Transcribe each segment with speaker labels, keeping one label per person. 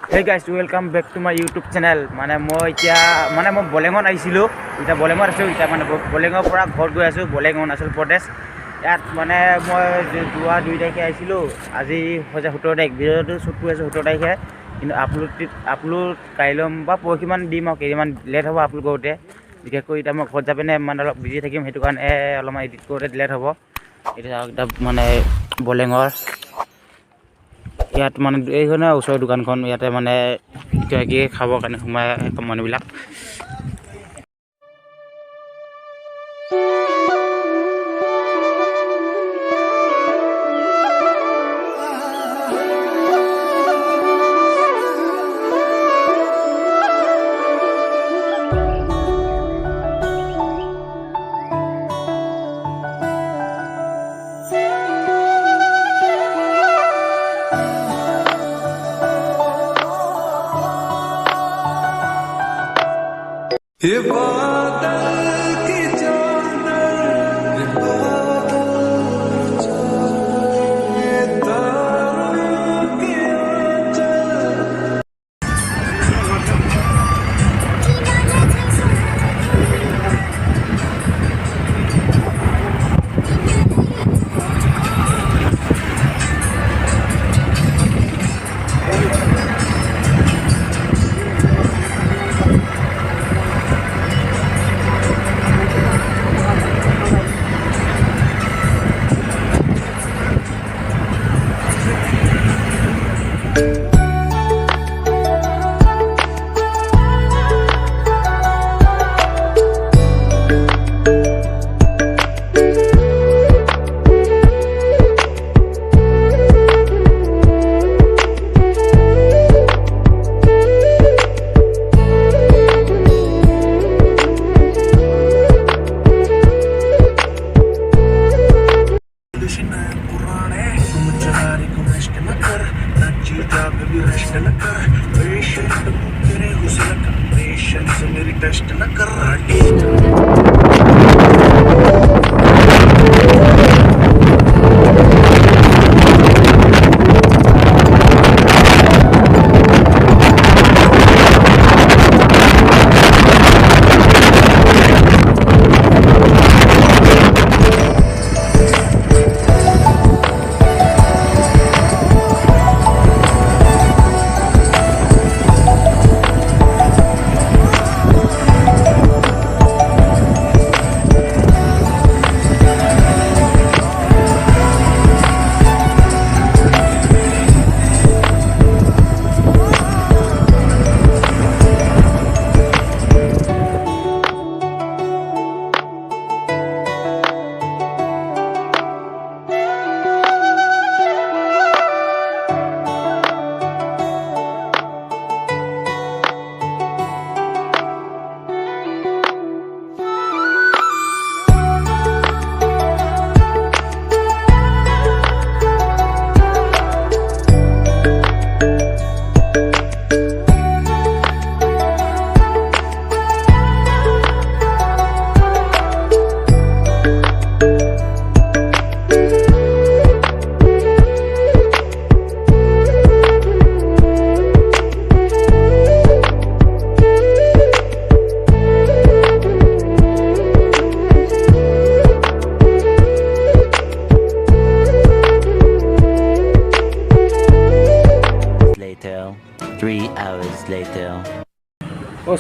Speaker 1: Hey guys, welcome back to my YouTube channel. মানে মই বলেঙত আহিছিলোঁ। এতিয়া বলেঙত আছোঁ। এতিয়া মানে বলেঙৰ পৰা ঘৰত গৈ আছোঁ। বলেং অৰুণাচল প্ৰদেশ। ইয়াত মানে মই যোৱা 2 তাৰিখে আহিছিলোঁ। আজি হৈছে 17 তাৰিখ। ভিডিঅ'টো শ্বুট কৰি আছোঁ 17 তাৰিখে। কিন্তু আপলোড কাইলৈ বা পৰহিমান দিম আৰু কেইদিনমান লেট হ'ব আপলোড কৰোঁতে। বিশেষকৈ এতিয়া মই ঘৰত যাবি মানে অলপ বিজি থাকিম, সেইটো কাৰণে অলপমান এডিট কৰোঁতে লেট হ'ব। এতিয়া মানে বলেঙৰ ইয়াত মানে এইখনে ওচৰৰ দোকানখন, ইয়াতে মানে কিবা কিবি খাবৰ কাৰণে সোমাই মানুহবিলাক।
Speaker 2: ये बादल की चादर, ये बादल जाए तारों की आंचल। मेरी टेस्ट न कर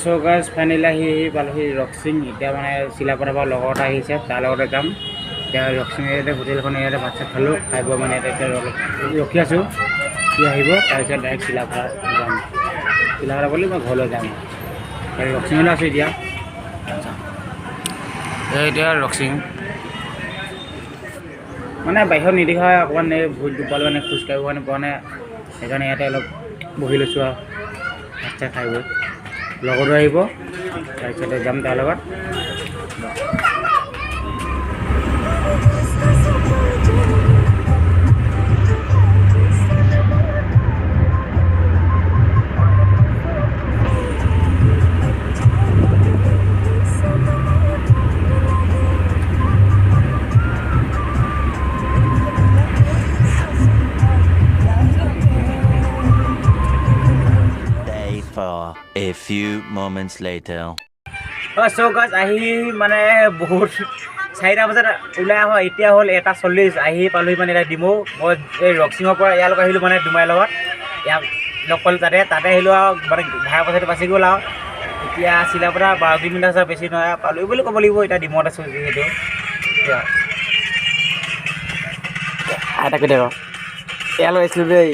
Speaker 1: So guys, finally আহি পালোহি ৰক্সিং। এতিয়া মানে চিলাপথাৰ পৰা লগৰ এটা আহিছে, তাৰ লগতে যাম। এতিয়া ৰক্সিং ইয়াতে হোটেলখন ইয়াতে ভাত চাত খালোঁ, খাই বৈ মানে এতিয়া ৰখি আছোঁ সি আহিব, তাৰপিছত ডাইৰেক্ট চিলাপথাৰ যাম। চিলাপথাৰ বুলি মই ঘৰলৈ যাম। ৰক্সিঙলৈ আছোঁ এতিয়া। এতিয়া ৰক্সিং মানে বাহিৰত নিদেখা হয়, অকণমান এই ভূত দুপাল মানে খোজকাঢ়িব কাৰণে পোৱা নাই, সেইকাৰণে ইয়াতে অলপ বহি লৈছোঁ আৰু ভাত চাত খাই বৈ। লগতো আহিব, তাৰপিছতে যাম তাৰ লগত।
Speaker 3: A few moments later.
Speaker 1: চ' গাছ আহি মানে বহুত 4টা বজাত ওলাই আহোঁ এতিয়া হ'ল 1:40 আহি পালোহি মানে এতিয়া ডিমৌ মই এই ৰক্সিঙৰ পৰা ইয়ালৈকে আহিলোঁ মানে ডুমাইৰ লগত ইয়াক লগ পালোঁ তাতে আহিলোঁ আৰু মানে ভাড়া পইচাটো বাচি গ'ল আৰু এতিয়া চিলাপথাৰ 12 কিলোমিটাৰ আছে বেছি নহয় পালোহি বুলি ক'ব লাগিব এতিয়া ডিমৌত আছোঁ যিহেতু আইতাকে দেখ ইয়ালৈ আহিছিলোঁ দেই